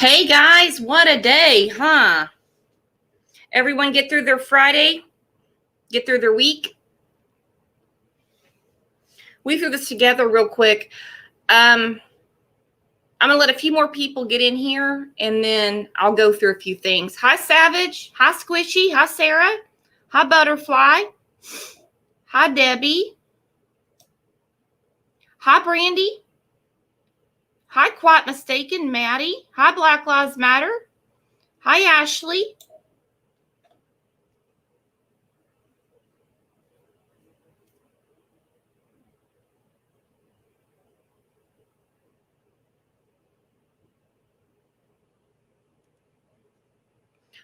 Hey guys, what a day, huh? Everyone get through their Friday? Get through their week? We threw this together real quick. I'm going to let a few more people get in here, and then I'll go through a few things. Hi, Savage. Hi, Squishy. Hi, Sarah. Hi, Butterfly. Hi, Debbie. Hi, Brandy. Hi, Quite Mistaken, Maddie. Hi, Black Lives Matter. Hi, Ashley.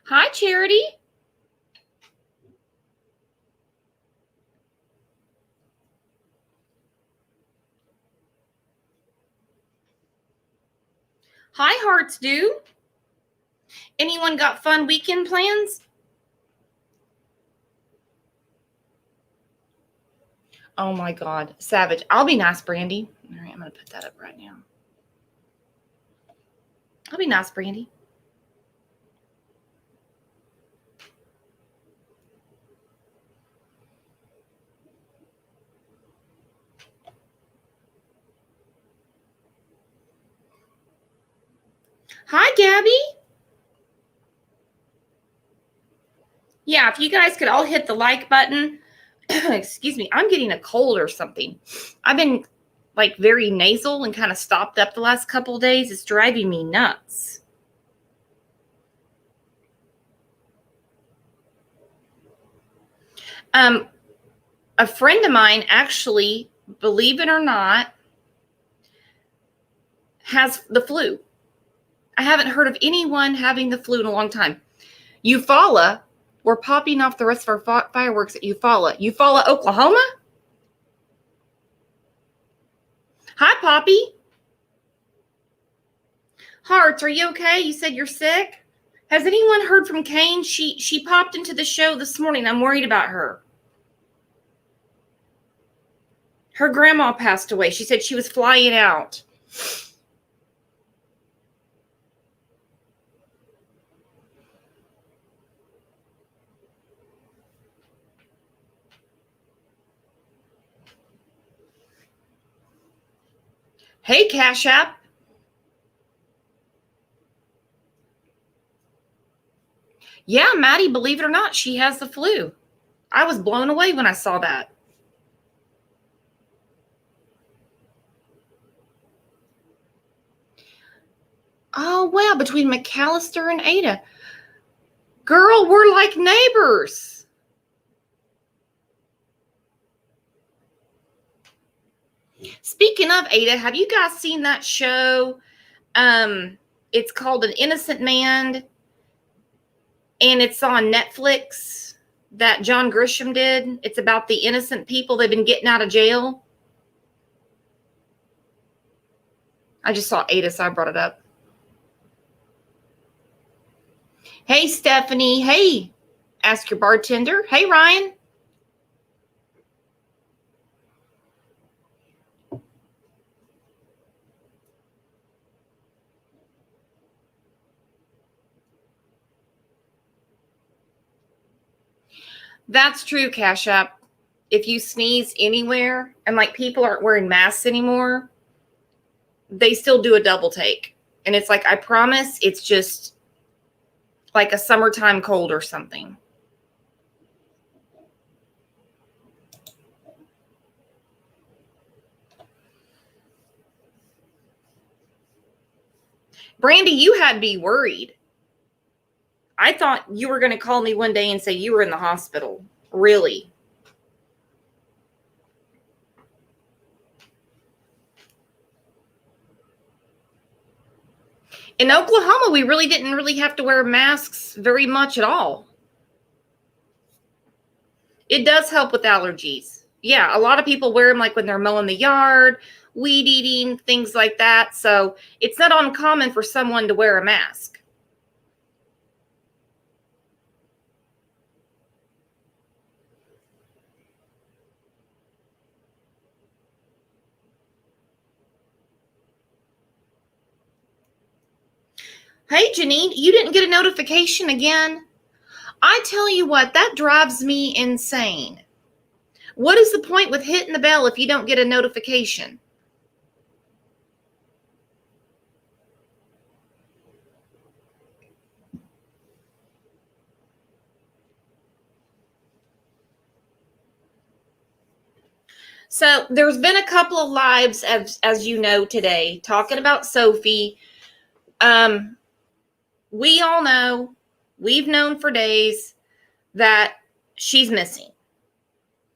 Hi, Charity. Hi, Hearts Do. Anyone got fun weekend plans? Oh my God. Savage. I'll be nice, Brandy. All right, I'm going to put that up right now. I'll be nice, Brandy. Hi, Gabby. Yeah, if you guys could all hit the like button. Excuse me, I'm getting a cold or something. I've been like very nasal and kind of stopped up the last couple of days. It's driving me nuts. A friend of mine actually, believe it or not, has the flu. I haven't heard of anyone having the flu in a long time. Eufaula, we're popping off the rest of our fireworks at Eufaula. Eufaula, Oklahoma? Hi, Poppy. Hearts, are you okay? You said you're sick? Has anyone heard from Kane? She popped into the show this morning. I'm worried about her. Her grandma passed away. She said she was flying out. Hey, Cash App. Yeah, Maddie, believe it or not, she has the flu. I was blown away when I saw that. Oh, wow, between McAllister and Ada. Girl, we're like neighbors. Speaking of Ada, have you guys seen that show? It's called An Innocent Man, and it's on Netflix that John Grisham did. It's about the innocent people they've been getting out of jail. I just saw Ada, so I brought it up. Hey, Stephanie. Hey, Ask Your Bartender. Hey, Ryan. That's true, Cash App. If you sneeze anywhere and like people aren't wearing masks anymore, they still do a double take. And it's like, I promise it's just like a summertime cold or something. Brandy, you had me worried. I thought you were going to call me one day and say you were in the hospital. Really? In Oklahoma, we really didn't have to wear masks very much at all. It does help with allergies. Yeah, a lot of people wear them like when they're mowing the yard, weed eating, things like that. So it's not uncommon for someone to wear a mask. Hey, Janine, you didn't get a notification again? I tell you what, that drives me insane. What is the point with hitting the bell if you don't get a notification? So there's been a couple of lives, as you know, today talking about Sophie. We all know, we've known for days that she's missing.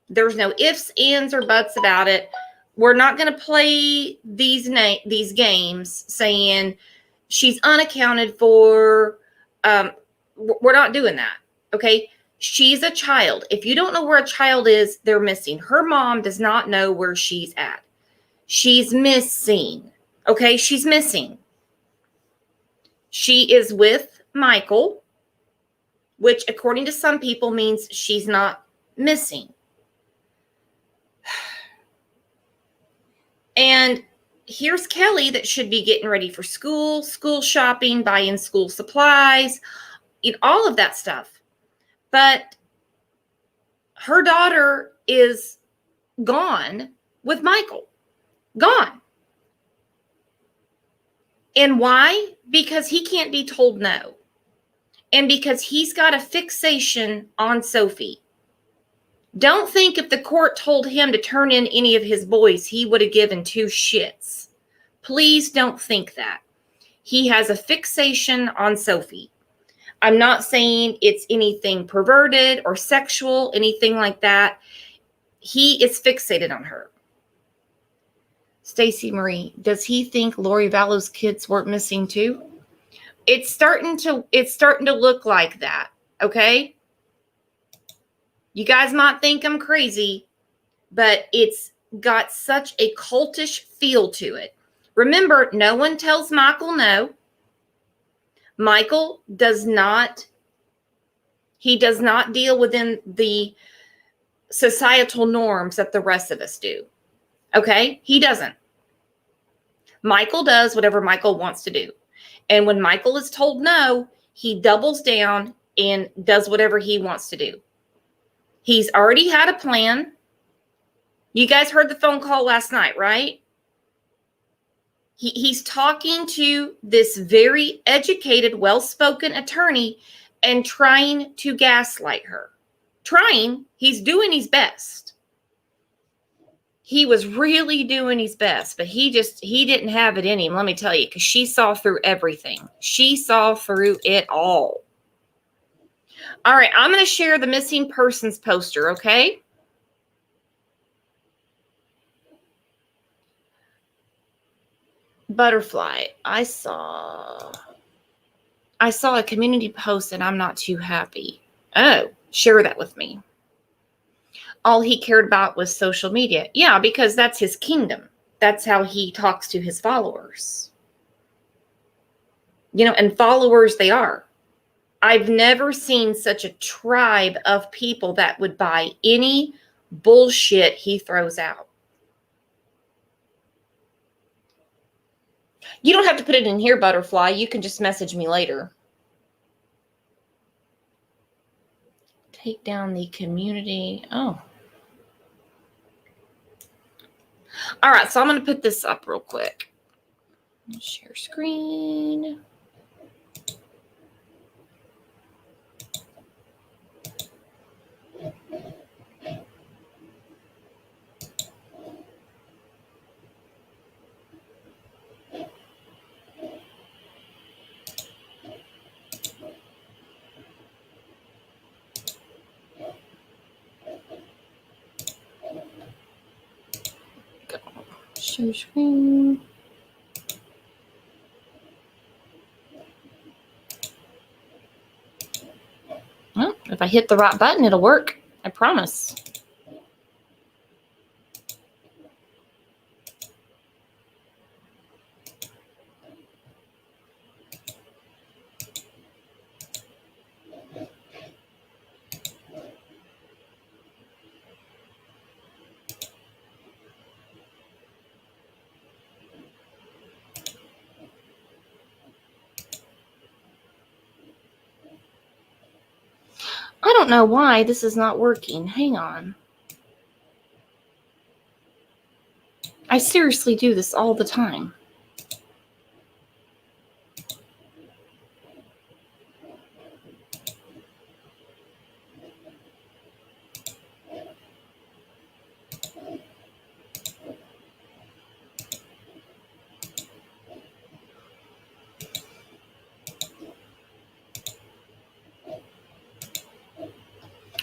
There's no ifs, ands, or buts about it. We're not going to play these games saying she's unaccounted for. We're not doing that. Okay. She's a child. If you don't know where a child is, they're missing. Her mom does not know where she's at. She's missing. Okay. She's missing. She is with Michael, which according to some people means she's not missing. And here's Kelly that should be getting ready for school shopping, buying school supplies, all of that stuff. But her daughter is gone with Michael. Gone. And why? Because he can't be told no. And because he's got a fixation on Sophie. Don't think if the court told him to turn in any of his boys, he would have given two shits. Please don't think that. He has a fixation on Sophie. I'm not saying it's anything perverted or sexual, anything like that. He is fixated on her. Stacy Marie, does he think Lori Vallow's kids weren't missing too? It's starting to look like that, okay? You guys might think I'm crazy, but it's got such a cultish feel to it. Remember, no one tells Michael no. Michael does not deal within the societal norms that the rest of us do. Okay? He doesn't. Michael does whatever Michael wants to do. And when Michael is told no, he doubles down and does whatever he wants to do. He's already had a plan. You guys heard the phone call last night, right? He's talking to this very educated, well-spoken attorney and trying to gaslight her. He's doing his best. He was really doing his best, but he didn't have it in him, let me tell you, because she saw through everything. She saw through it all. All right, I'm going to share the missing persons poster, okay? Butterfly, I saw a community post and I'm not too happy. Oh, share that with me. All he cared about was social media. Yeah, because that's his kingdom. That's how he talks to his followers. And followers they are. I've never seen such a tribe of people that would buy any bullshit he throws out. You don't have to put it in here, Butterfly. You can just message me later. Take down the community. Oh. All right, so I'm going to put this up real quick. Share screen. Share screen. Well, if I hit the right button, it'll work. I promise. don't know why this is not working. Hang on. I seriously do this all the time.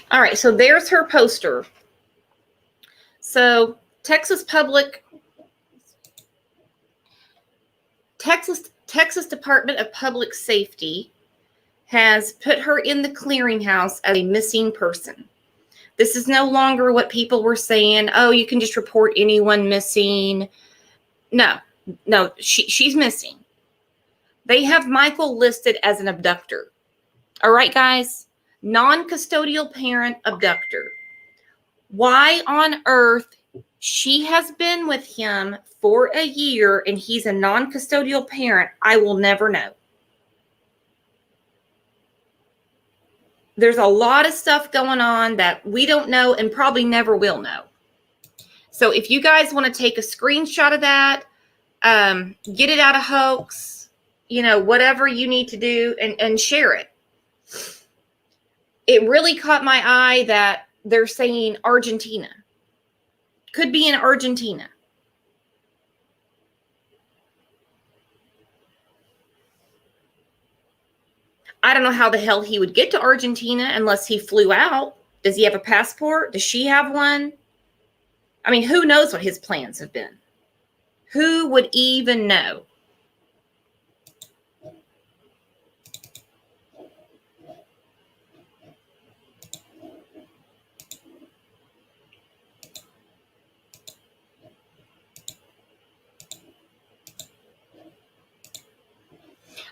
All right, so there's her poster. So Texas Department of Public Safety has put her in the clearinghouse as a missing person. This is no longer what people were saying. Oh, you can just report anyone missing. No, she's missing. They have Michael listed as an abductor. All right, guys, non-custodial parent abductor. Why on earth she has been with him for a year and he's a non-custodial parent, I will never know. There's a lot of stuff going on that we don't know and probably never will know. So if you guys want to take a screenshot of that, get it out of hoax, whatever you need to do and share it. It really caught my eye that they're saying Argentina. Could be in Argentina. I don't know how the hell he would get to Argentina unless he flew out. Does he have a passport? Does she have one? I mean, who knows what his plans have been? Who would even know?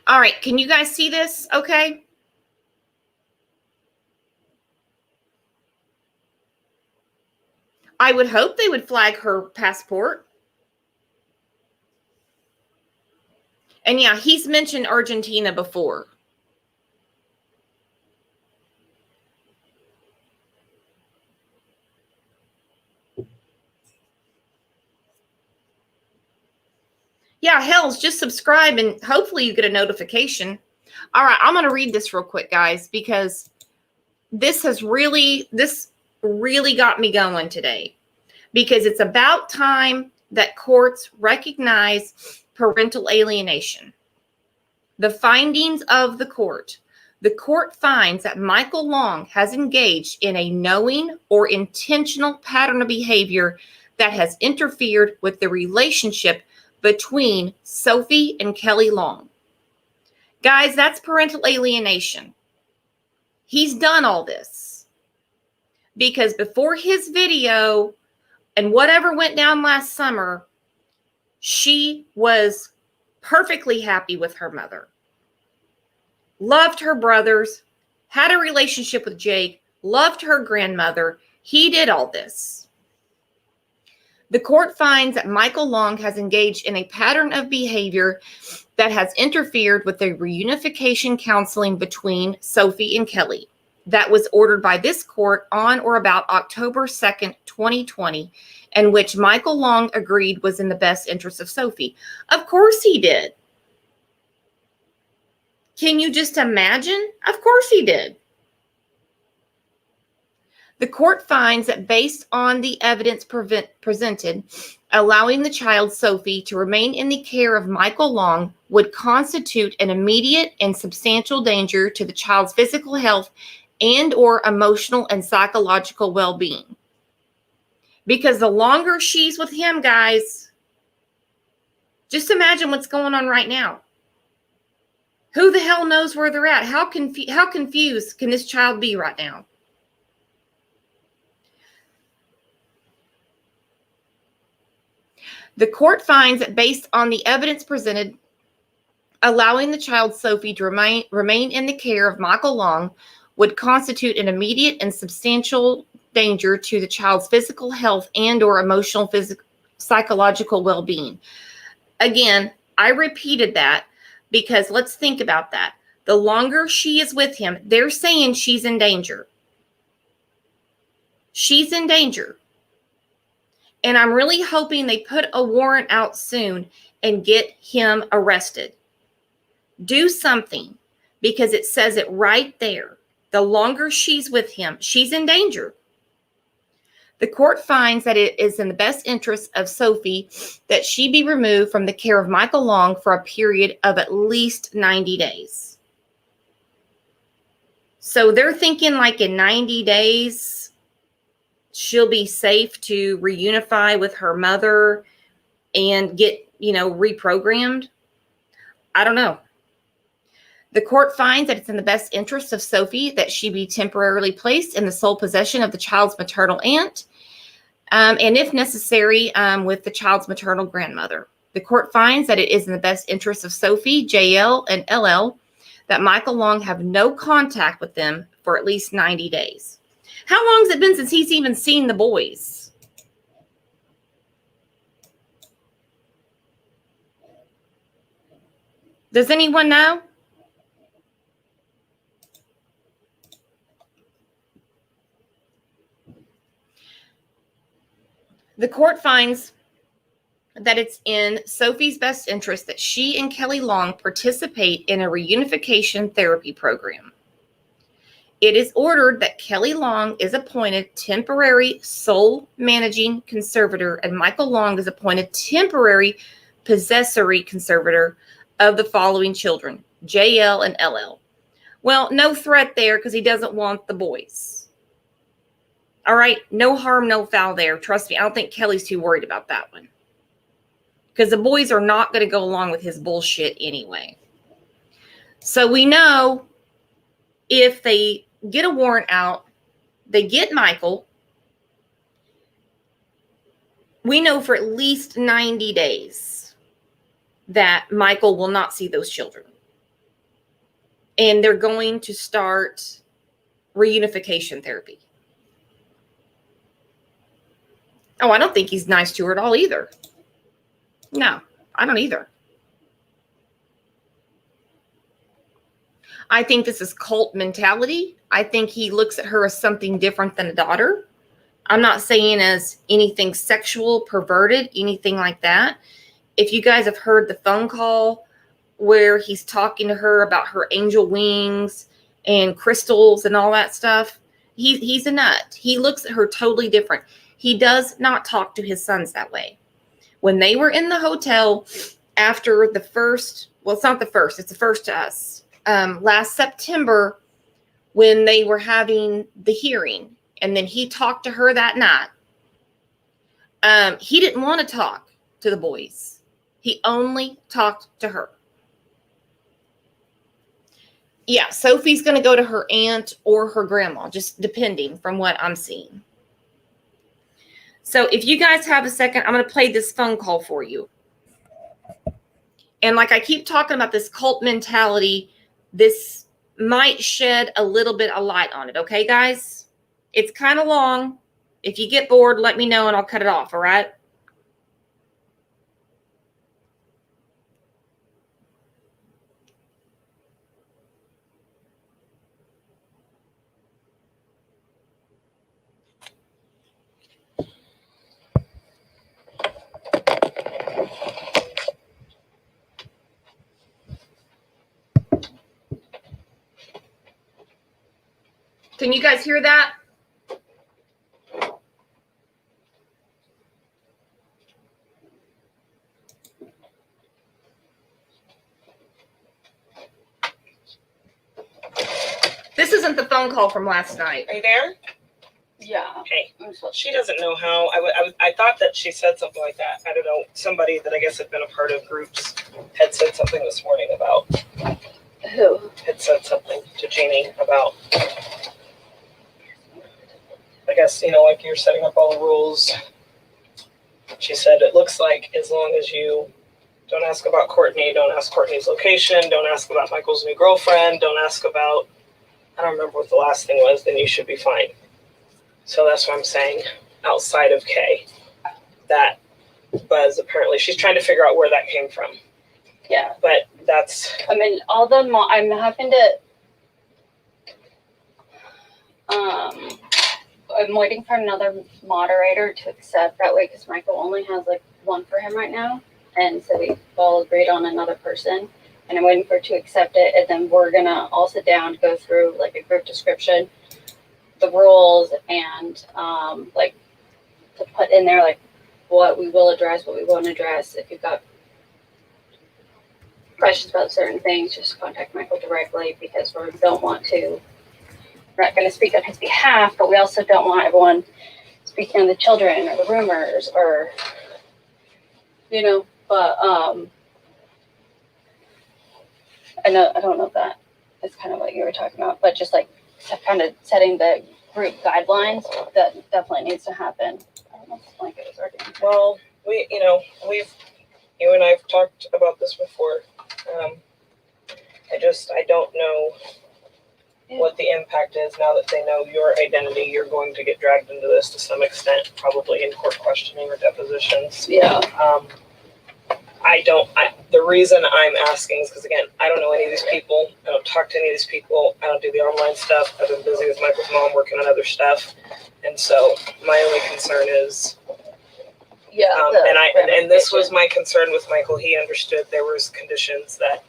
All right, can you guys see this? Okay. I would hope they would flag her passport. And yeah, he's mentioned Argentina before. Yeah, hells, just subscribe and hopefully you get a notification. All right, I'm going to read this real quick, guys, because this really got me going today. Because it's about time that courts recognize parental alienation. The findings of the court. The court finds that Michael Long has engaged in a knowing or intentional pattern of behavior that has interfered with the relationship between Sophie and Kelly Long. Guys, that's parental alienation. He's done all this. Because before his video and whatever went down last summer, she was perfectly happy with her mother. Loved her brothers, had a relationship with Jake, loved her grandmother. He did all this. The court finds that Michael Long has engaged in a pattern of behavior that has interfered with the reunification counseling between Sophie and Kelly that was ordered by this court on or about October 2nd, 2020, and which Michael Long agreed was in the best interest of Sophie. Of course he did. Can you just imagine? Of course he did. The court finds that based on the evidence presented, allowing the child Sophie to remain in the care of Michael Long would constitute an immediate and substantial danger to the child's physical health and or emotional and psychological well-being. Because the longer she's with him, guys, just imagine what's going on right now. Who the hell knows where they're at? How confused can this child be right now? The court finds that based on the evidence presented, allowing the child Sophie to remain in the care of Michael Long would constitute an immediate and substantial danger to the child's physical health and or emotional, psychological well-being. Again, I repeated that because let's think about that. The longer she is with him, they're saying she's in danger. She's in danger. And I'm really hoping they put a warrant out soon and get him arrested. Do something, because it says it right there. The longer she's with him, she's in danger. The court finds that it is in the best interest of Sophie that she be removed from the care of Michael Long for a period of at least 90 days. So they're thinking like in 90 days, she'll be safe to reunify with her mother and get, reprogrammed. I don't know. The court finds that it's in the best interest of Sophie that she be temporarily placed in the sole possession of the child's maternal aunt, and if necessary, with the child's maternal grandmother. The court finds that it is in the best interest of Sophie, JL, and LL that Michael Long have no contact with them for at least 90 days. How long has it been since he's even seen the boys? Does anyone know? The court finds that it's in Sophie's best interest that she and Kelly Long participate in a reunification therapy program. It is ordered that Kelly Long is appointed temporary sole managing conservator and Michael Long is appointed temporary possessory conservator of the following children, JL and LL. Well, no threat there because he doesn't want the boys. All right, no harm, no foul there. Trust me, I don't think Kelly's too worried about that one. Because the boys are not going to go along with his bullshit anyway. So we know if they get a warrant out, they get Michael, we know for at least 90 days that Michael will not see those children. And they're going to start reunification therapy. Oh, I don't think he's nice to her at all either. No, I don't either. I think this is cult mentality. I think he looks at her as something different than a daughter. I'm not saying as anything sexual, perverted, anything like that. If you guys have heard the phone call where he's talking to her about her angel wings and crystals and all that stuff, he's a nut. He looks at her totally different. He does not talk to his sons that way. When they were in the hotel after the first, well, it's not the first, it's the first to us, last September when they were having the hearing, and then he talked to her that night. He didn't want to talk to the boys. He only talked to her. Yeah, Sophie's going to go to her aunt or her grandma, just depending from what I'm seeing. So if you guys have a second, I'm going to play this phone call for you. And like I keep talking about this cult mentality, this might shed a little bit of light on it. Okay, guys? It's kind of long. If you get bored, let me know and I'll cut it off. All right? Can you guys hear that? This isn't the phone call from last night. Are you there? Yeah. Okay. She doesn't know how. I thought that she said something like that. I don't know. Somebody that I guess had been a part of groups had said something this morning about. Who? Had said something to Jeannie about. I guess, like you're setting up all the rules. She said it looks like as long as you don't ask about Courtney, don't ask Courtney's location, don't ask about Michael's new girlfriend, don't ask about, I don't remember what the last thing was, then you should be fine. So that's what I'm saying, outside of Kay. That Buzz, apparently, she's trying to figure out where that came from. Yeah. But that's... I mean, all the... I'm having to... I'm waiting for another moderator to accept that way because Michael only has like one for him right now, and so we all agreed on another person, and I'm waiting for her to accept it, and then we're gonna all sit down to go through like a group description, the rules, and like to put in there like what we will address, what we won't address. If you've got questions about certain things, just contact Michael directly because we don't want to. We're not going to speak on his behalf, but we also don't want everyone speaking on the children or the rumors or, you know. But I don't know if that is kind of what you were talking about, but just like kind of setting the group guidelines that definitely needs to happen. I don't know if the blanket is working. Well, you and I have talked about this before. I don't know what the impact is now that they know your identity. You're going to get dragged into this to some extent, probably in court questioning or depositions. Yeah. The reason I'm asking is because, again, I don't know any of these people. I don't talk to any of these people. I don't do the online stuff. I've been busy with Michael's mom working on other stuff. And so my only concern is, and this was my concern with Michael. He understood there was conditions that,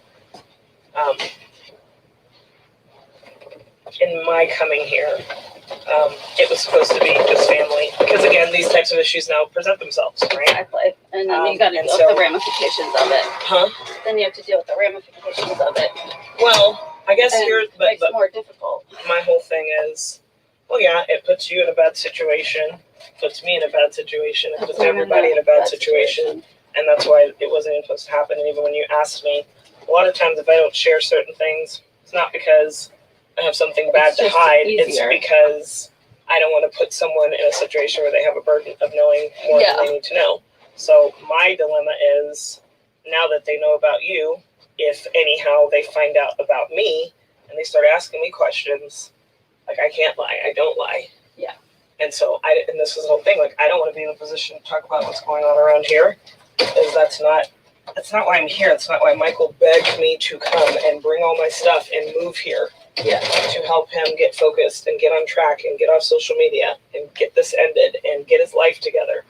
in my coming here, it was supposed to be just family. Because again, these types of issues now present themselves, right? Exactly. And then you got to deal with the ramifications of it. Huh? Then you have to deal with the ramifications of it. Well, I guess it makes it more difficult. My whole thing is, well, yeah, it puts you in a bad situation, puts me in a bad situation, it puts everybody in a bad situation. And that's why it wasn't even supposed to happen. And even when you asked me, a lot of times if I don't share certain things, it's not because I have something bad to hide. Easier. It's because I don't want to put someone in a situation where they have a burden of knowing more than they need to know. So my dilemma is, now that they know about you, if anyhow they find out about me and they start asking me questions, like, I can't lie, I don't lie. Yeah. And so and this is the whole thing, like, I don't want to be in a position to talk about what's going on around here, because that's not why I'm here. It's not why Michael begged me to come and bring all my stuff and move here. Yeah. To help him get focused and get on track and get off social media and get this ended and get his life together.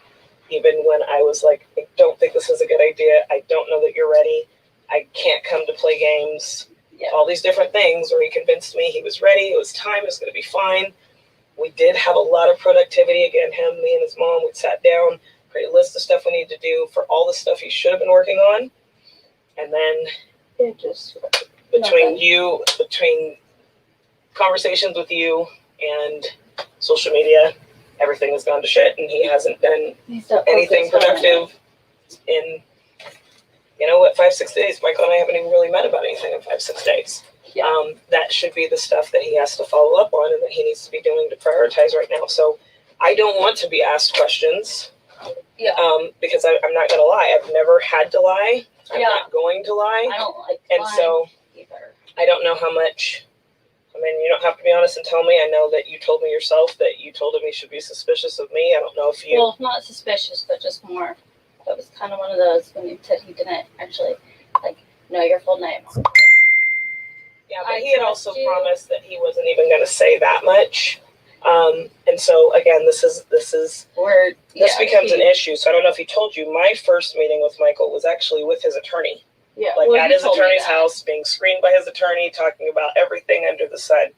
Even when I was like, I don't think this is a good idea. I don't know that you're ready. I can't come to play games. Yeah. All these different things where he convinced me he was ready. It was time. It was going to be fine. We did have a lot of productivity. Again, him, me, and his mom, we sat down, created a list of stuff we need to do for all the stuff he should have been working on. And then it just between conversations with you and social media, everything has gone to shit, and he hasn't done anything productive in, 5-6 days. Michael and I haven't even really met about anything in 5-6 days. Yeah. That should be the stuff that he has to follow up on and that he needs to be doing to prioritize right now. So I don't want to be asked questions. Yeah. Because I'm not going to lie. I've never had to lie. I'm not going to lie. I don't like lying so either. I don't know how much. I mean, you don't have to be honest and tell me. I know that you told me yourself that you told him he should be suspicious of me. I don't know if you... Well, not suspicious, but just more. That was kind of one of those when you said he didn't actually, know your full name. Yeah, but he had also promised that he wasn't even going to say that much. And so, again, this becomes an issue. So I don't know if he told you, my first meeting with Michael was actually with his attorney. Yeah, at his attorney's house, being screened by his attorney, talking about everything under the sun.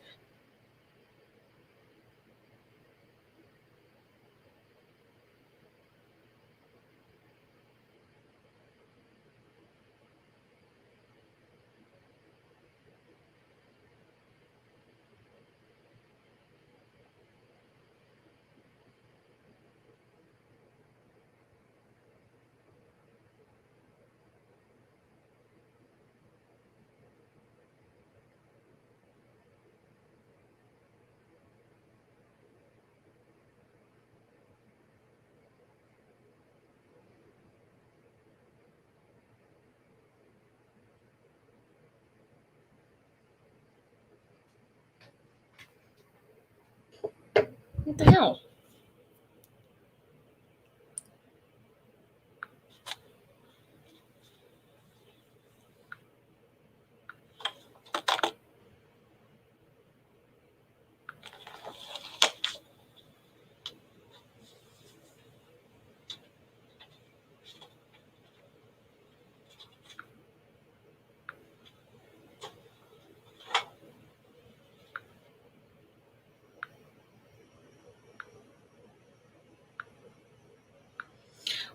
What the hell?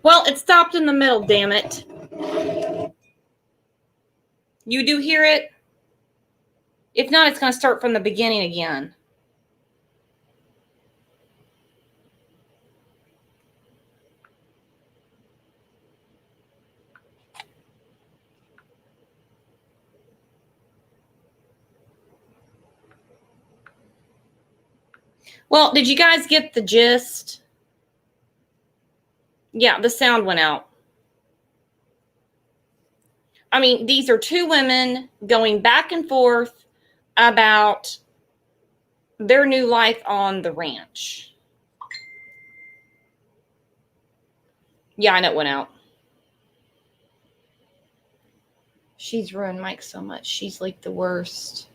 Well, it stopped in the middle, damn it. You do hear it? If not, it's going to start from the beginning again. Well, did you guys get the gist? Yeah, the sound went out. I mean, these are two women going back and forth about their new life on the ranch. Yeah, I know it went out. She's ruined Mike so much. She's like the worst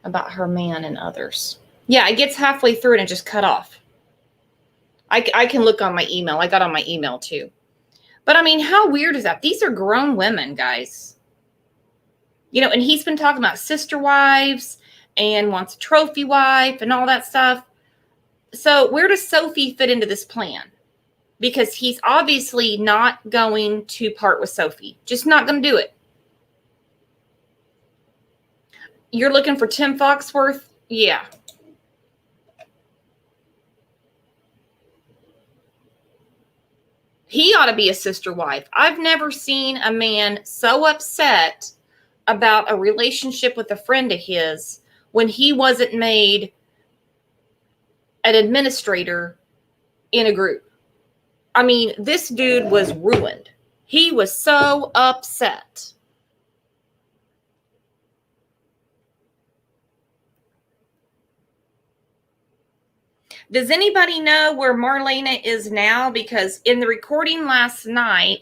about her man and others. Yeah, it gets halfway through and it just cut off. I can look on my email. I got on my email too. But I mean, how weird is that? These are grown women, guys. You know, and he's been talking about sister wives and wants a trophy wife and all that stuff. So where does Sophie fit into this plan? Because he's obviously not going to part with Sophie. Just not going to do it. You're looking for Tim Foxworth? Yeah. He ought to be a sister wife. I've never seen a man so upset about a relationship with a friend of his when he wasn't made an administrator in a group. I mean, this dude was ruined. He was so upset. Does anybody know where Marlena is now? Because in the recording last night,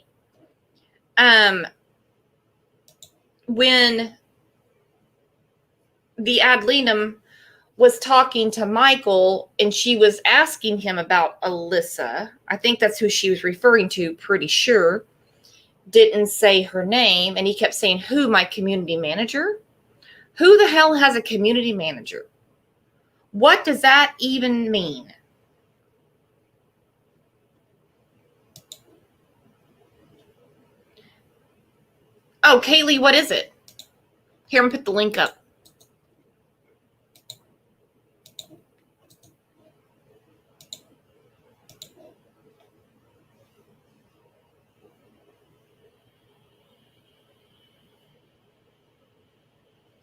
when the ad litem was talking to Michael and she was asking him about Alyssa, I think that's who she was referring to, pretty sure, didn't say her name, and he kept saying, who, my community manager? Who the hell has a community manager? What does that even mean? Oh, Kaylee, what is it? Here, I'm going to put the link up.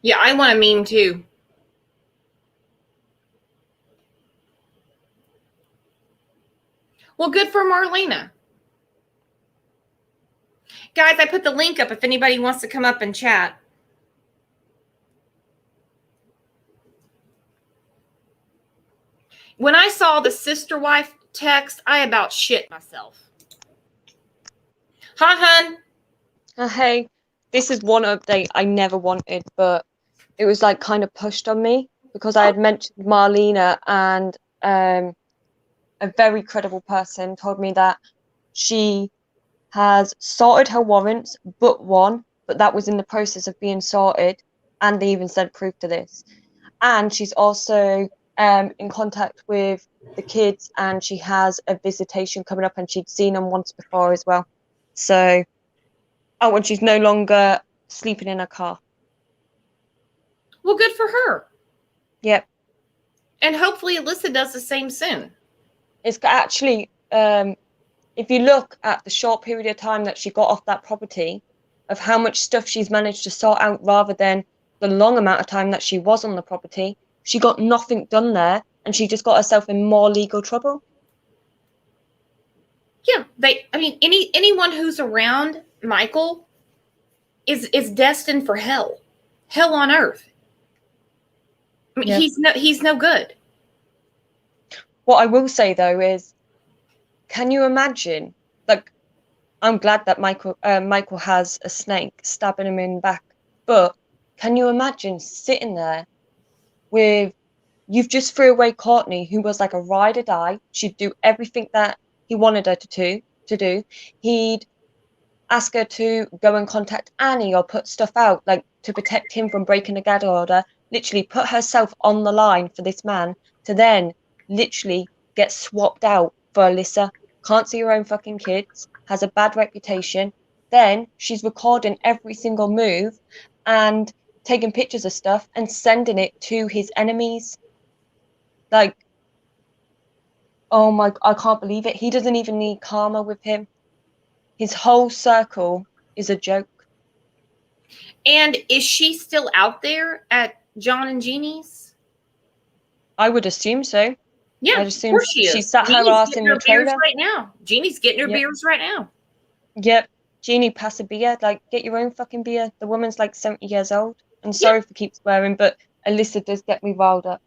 Yeah, I want a meme too. Well, good for Marlena. Guys, I put the link up if anybody wants to come up and chat. When I saw the sister wife text, I about shit myself. Hi, hun. Hey, this is one update I never wanted, but it was like kind of pushed on me because I had mentioned Marlena, and a very credible person told me that she has sorted her warrants, but one, but that was in the process of being sorted, and they even sent proof to this. And she's also in contact with the kids, and she has a visitation coming up, and she'd seen them once before as well. So, oh, and she's no longer sleeping in her car. Well, good for her. Yep. And hopefully Alyssa does the same soon. It's actually, if you look at the short period of time that she got off that property, of how much stuff she's managed to sort out rather than the long amount of time that she was on the property, she got nothing done there, and she just got herself in more legal trouble. Yeah, anyone who's around Michael is destined for hell. Hell on earth. I mean, yeah. he's no good. What I will say though is, can you imagine? Like, I'm glad that Michael has a snake stabbing him in the back, but can you imagine sitting there with, you've just threw away Courtney, who was like a ride or die. She'd do everything that he wanted her to do. He'd ask her to go and contact Annie or put stuff out, like to protect him from breaking a gag order, literally put herself on the line for this man to then literally get swapped out for Alyssa. can't see her own fucking kids, has a bad reputation. Then she's recording every single move and taking pictures of stuff and sending it to his enemies. Like, oh my, I can't believe it. He doesn't even need karma with him. His whole circle is a joke. And is she still out there at John and Jeannie's? I would assume so. Yeah, I'd of assume course she she is. sat her Jeannie's ass getting in the her beers trailer. right now. Jeannie's getting her Yep. beers right now. Yep. Jeannie, pass a beer. Like, get your own fucking beer. The woman's like 70 years old. I'm sorry for keep swearing, but Alyssa does get me riled up.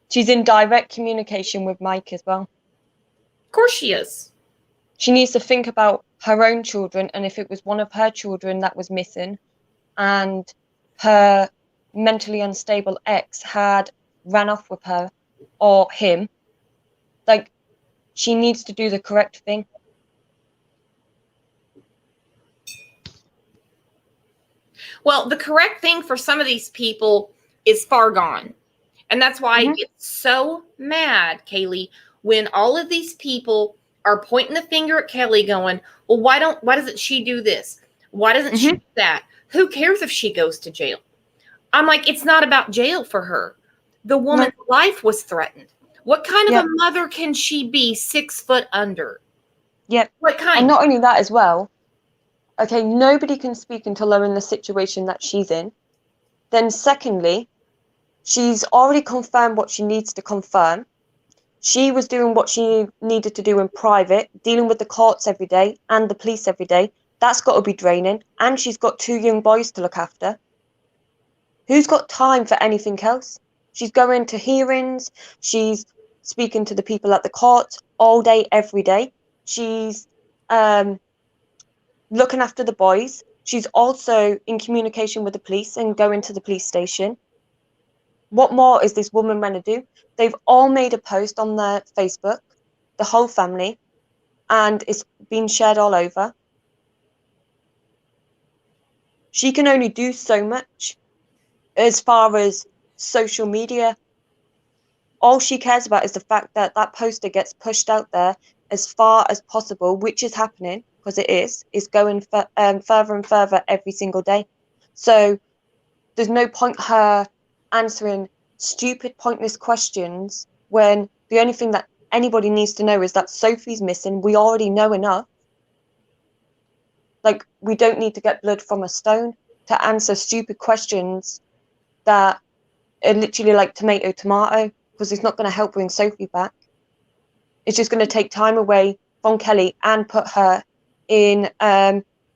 She's in direct communication with Mike as well. Of course she is. She needs to think about her own children, and if it was one of her children that was missing and her mentally unstable ex had ran off with her or him, like, she needs to do the correct thing. Well, the correct thing for some of these people is far gone. And that's why I get so mad, Kaylee, when all of these people are pointing the finger at Kelly going, well, why doesn't she do this? Why doesn't she do that? Who cares if she goes to jail? I'm like, it's not about jail for her. The woman's life was threatened. What kind of a mother can she be 6 foot under? Yep. What kind? And not only that as well, okay, nobody can speak until they're in the situation that she's in. Then secondly, she's already confirmed what she needs to confirm. She was doing what she needed to do in private, dealing with the courts every day and the police every day. That's got to be draining. And she's got 2 young boys to look after. Who's got time for anything else? She's going to hearings. She's speaking to the people at the court all day, every day. She's looking after the boys. She's also in communication with the police and going to the police station. What more is this woman going to do? They've all made a post on their Facebook, the whole family, and it's been shared all over. She can only do so much as far as social media. All she cares about is the fact that that poster gets pushed out there as far as possible, which is happening, because it is going further and further every single day. So there's no point her answering stupid, pointless questions when the only thing that anybody needs to know is that Sophie's missing. We already know enough. Like, we don't need to get blood from a stone to answer stupid questions that are literally like tomato, because it's not going to help bring Sophie back. It's just going to take time away from Kelly and put her in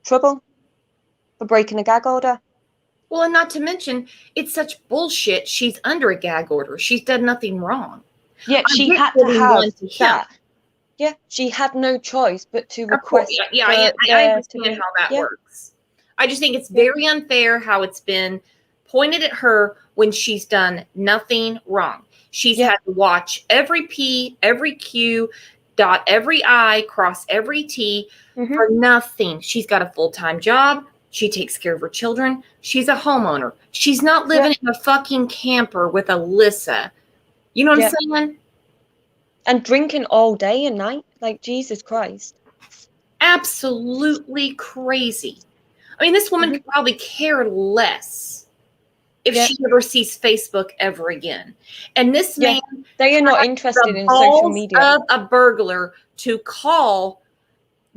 trouble for breaking a gag order. Well, and not to mention, it's such bullshit. She's under a gag order. She's done nothing wrong. Yeah, she had to have that. Yeah, she had no choice but to request. I understand how that works. I just think it's very unfair how it's been pointed at her when she's done nothing wrong. She's had to watch every P, every Q, dot every I, cross every T for nothing. She's got a full-time job. She takes care of her children. She's a homeowner. She's not living in a fucking camper with Alyssa. You know what I'm saying? And drinking all day and night. Like, Jesus Christ. Absolutely crazy. I mean, this woman could probably care less if she ever sees Facebook ever again. And this man, they are not interested in social media. Of a burglar to call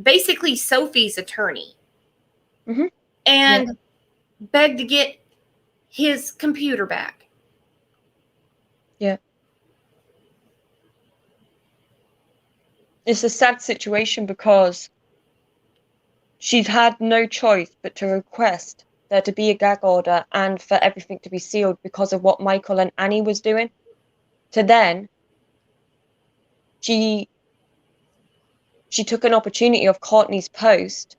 basically Sophie's attorney and beg to get his computer back. Yeah. It's a sad situation because she's had no choice but to request there to be a gag order and for everything to be sealed because of what Michael and Annie was doing. To then, she took an opportunity of Courtney's post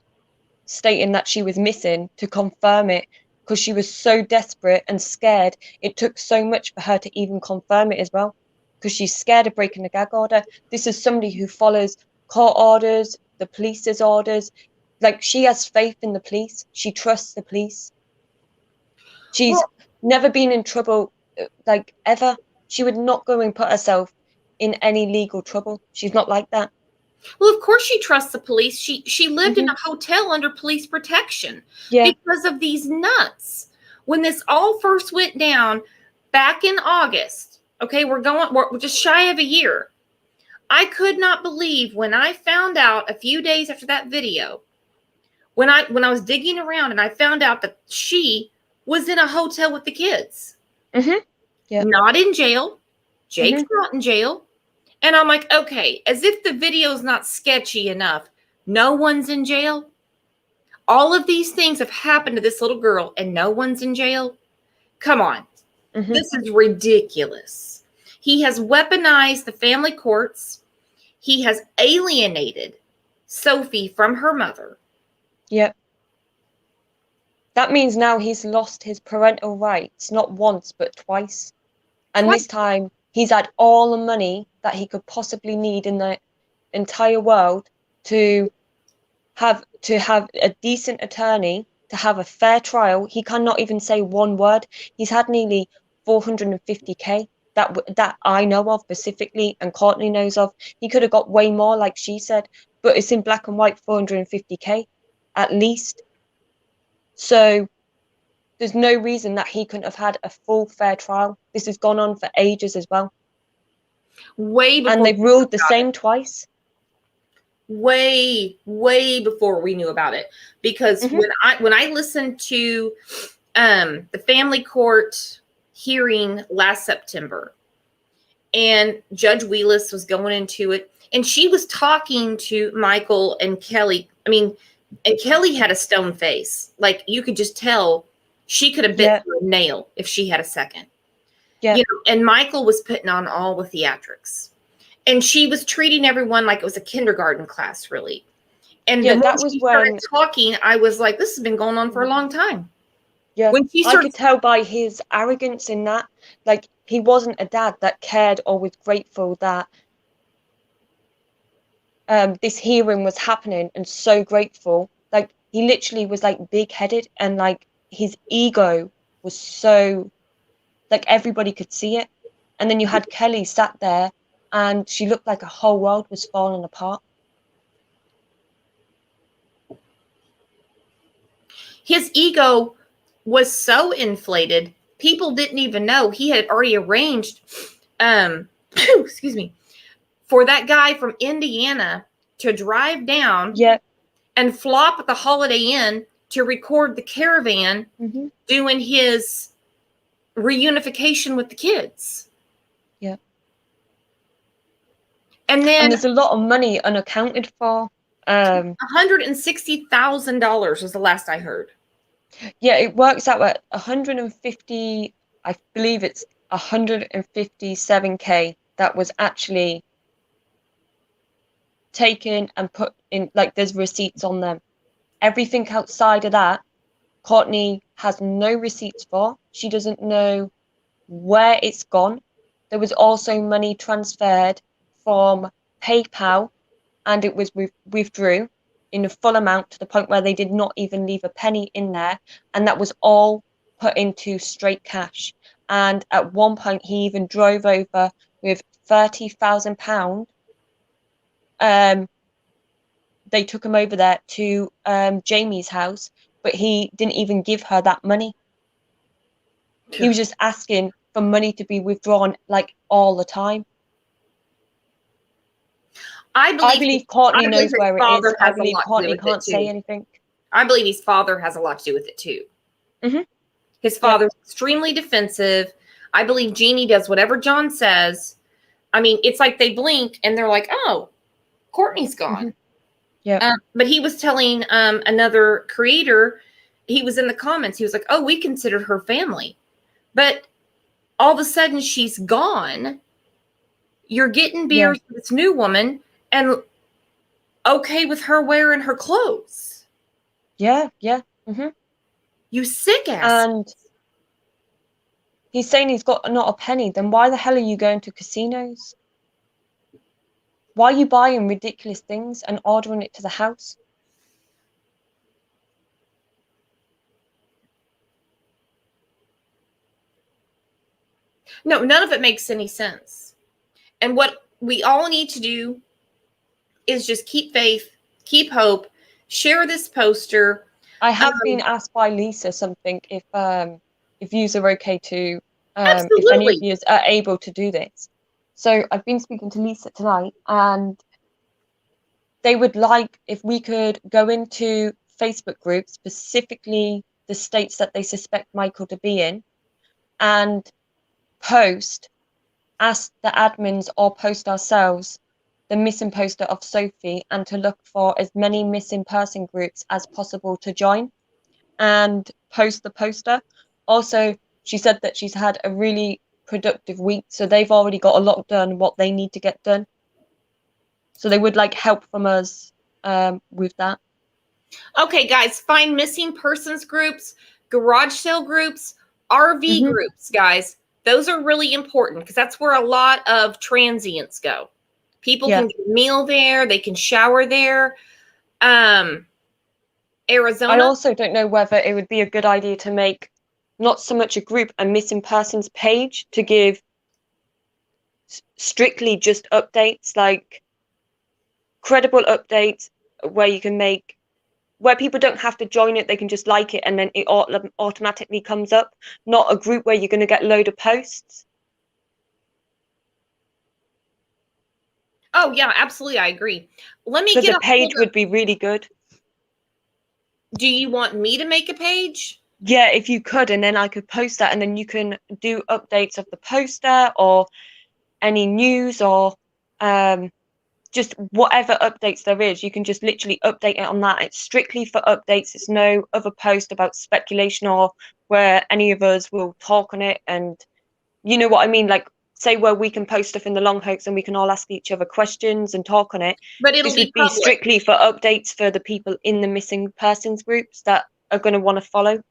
stating that she was missing to confirm it because she was so desperate and scared. It took so much for her to even confirm it as well because she's scared of breaking the gag order. This is somebody who follows court orders, the police's orders. Like, she has faith in the police. She trusts the police. She's never been in trouble, like, ever. She would not go and put herself in any legal trouble. She's not like that. Well, of course she trusts the police. She lived in a hotel under police protection because of these nuts. When this all first went down back in August, okay, we're just shy of a year. I could not believe when I found out a few days after that video, when I was digging around and I found out that she was in a hotel with the kids. Not in jail. Jake's not in jail. And I'm like, okay, as if the video's not sketchy enough. No one's in jail. All of these things have happened to this little girl and no one's in jail. Come on. This is ridiculous. He has weaponized the family courts. He has alienated Sophie from her mother. Yep. That means now he's lost his parental rights, not once, but twice. And this time he's had all the money that he could possibly need in the entire world to have a decent attorney, to have a fair trial. He cannot even say one word. He's had nearly 450k that I know of specifically, and Courtney knows of. He could have got way more, like she said, but it's in black and white, 450k at least. So there's no reason that he couldn't have had a full fair trial. This has gone on for ages as well. Way before, and they've ruled the same twice. Way before we knew about it, because when I listened to the family court hearing last September, and Judge Wheelis was going into it, and she was talking to Michael and Kelly. I mean, and Kelly had a stone face, like you could just tell she could have bit through a nail if she had a second. You know, and Michael was putting on all the theatrics. And she was treating everyone like it was a kindergarten class, really. And the more she started talking, I was like, this has been going on for a long time. Yeah, when I could tell by his arrogance in that, like, he wasn't a dad that cared or was grateful that this hearing was happening, and so grateful. Like, he literally was, like, big-headed, and, like, his ego was so, like, everybody could see it. And then you had Kelly sat there, and she looked like a whole world was falling apart. His ego was so inflated, people didn't even know he had already arranged, excuse me, for that guy from Indiana to drive down and flop at the Holiday Inn to record the caravan doing his reunification with the kids. Yeah. And then there's a lot of money unaccounted for. $160,000 was the last I heard. Yeah, it works out at 150, I believe it's 157k that was actually taken and put in, like, there's receipts on them. Everything outside of that, Courtney has no receipts for. She doesn't know where it's gone. There was also money transferred from PayPal, and it was withdrew in a full amount to the point where they did not even leave a penny in there, and that was all put into straight cash. And at one point he even drove over with £30,000. They took him over there to Jamie's house, but he didn't even give her that money. He was just asking for money to be withdrawn, like, all the time. I believe Courtney knows where it is. I believe Courtney can't say anything. I believe his father has a lot to do with it too. His father's extremely defensive. I believe Jeannie does whatever John says. I mean, it's like they blink and they're like, oh, Courtney's gone. But he was telling another creator, he was in the comments, he was like, oh, we considered her family. But all of a sudden she's gone. You're getting beers with this new woman and okay with her wearing her clothes. You sick ass. And he's saying he's got not a penny. Then why the hell are you going to casinos? Why are you buying ridiculous things and ordering it to the house? No, none of it makes any sense. And what we all need to do is just keep faith, keep hope, share this poster. I have been asked by Lisa something if yous are okay to if any of Absolutely. yous are able to do this. So I've been speaking to Lisa tonight, and they would like if we could go into Facebook groups, specifically the states that they suspect Michael to be in, and ask the admins or post ourselves the missing poster of Sophie, and to look for as many missing person groups as possible to join and post the poster. Also, she said that she's had a really productive week, so they've already got a lot done what they need to get done. So they would like help from us with that. Okay, guys, find missing persons groups, garage sale groups, RV groups, guys. Those are really important because that's where a lot of transients go. People can get a meal there, they can shower there. Arizona. I also don't know whether it would be a good idea to make not so much a group, a missing persons page to give strictly just updates, like credible updates where you can make, where people don't have to join it, they can just like it and then it automatically comes up, not a group where you're going to get a load of posts. Oh yeah, absolutely, I agree. Let me So get the page would be really good. Do you want me to make a page? Yeah, if you could, and then I could post that, and then you can do updates of the poster or any news or just whatever updates there is. You can just literally update it on that. It's strictly for updates. It's no other post about speculation or where any of us will talk on it. And you know what I mean? Like, say where we can post stuff in the long hoax and we can all ask each other questions and talk on it. But it'll This be would be strictly for updates for the people in the missing persons groups that are going to want to follow.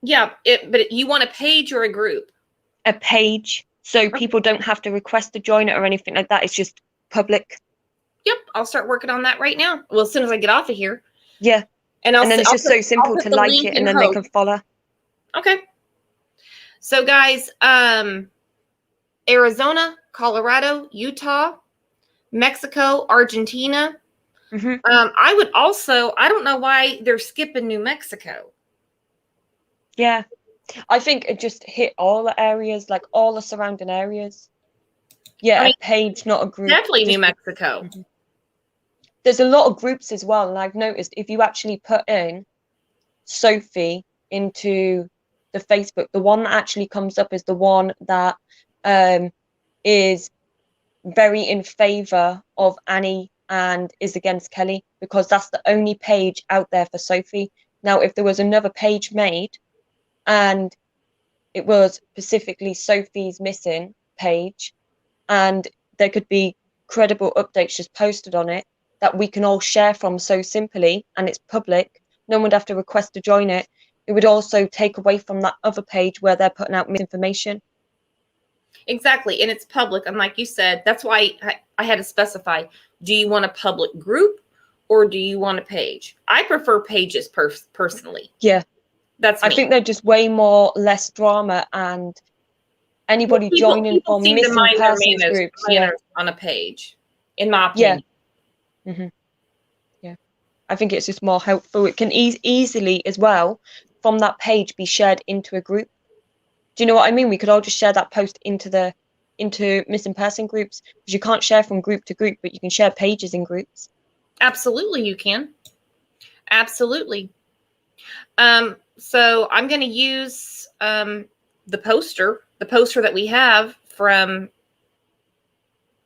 Yeah, but you want a page or a group? A page, so people don't have to request to join it or anything like that. It's just public. Yep, I'll start working on that right now. Well, as soon as I get off of here. Yeah. And then it's just so simple to like it, and then they can follow. Okay. So guys, Arizona, Colorado, Utah, Mexico, Argentina. I would also, I don't know why they're skipping New Mexico. Yeah. I think it just hit all the areas, like all the surrounding areas. Yeah, a page, not a group. Definitely New Mexico. There's a lot of groups as well, and I've noticed if you actually put in Sophie into the Facebook, the one that actually comes up is the one that is very in favor of Annie and is against Kelly, because that's the only page out there for Sophie. Now, if there was another page made and it was specifically Sophie's missing page, and there could be credible updates just posted on it that we can all share from so simply, and it's public, no one would have to request to join it. It would also take away from that other page where they're putting out misinformation. Exactly, and it's public. And like you said, that's why I had to specify, do you want a public group or do you want a page? I prefer pages personally. Yeah. That's me. I think they're just way more less drama, and anybody joining from missing persons groups on a page, in my opinion. Yeah. Yeah. I think it's just more helpful. It can easily as well from that page be shared into a group. Do you know what I mean? We could all just share that post into missing person groups, because you can't share from group to group, but you can share pages in groups. Absolutely, you can. Absolutely. So I'm going to use the poster that we have from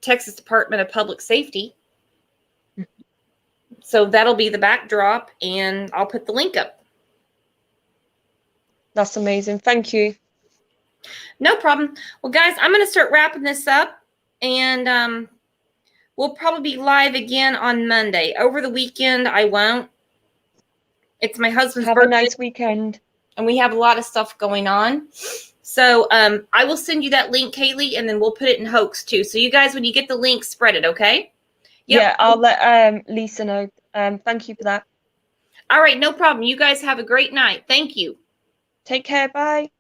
Texas Department of Public Safety. So that'll be the backdrop, and I'll put the link up. That's amazing. Thank you. No problem. Well, guys, I'm going to start wrapping this up, and we'll probably be live again on Monday. Over the weekend, I won't. It's my husband's birthday. Have a nice weekend. And we have a lot of stuff going on. So I will send you that link, Kaylee, and then we'll put it in hoax too. So you guys, when you get the link, spread it, okay? Yep. Yeah, I'll let Lisa know. Thank you for that. All right, no problem. You guys have a great night. Thank you. Take care. Bye.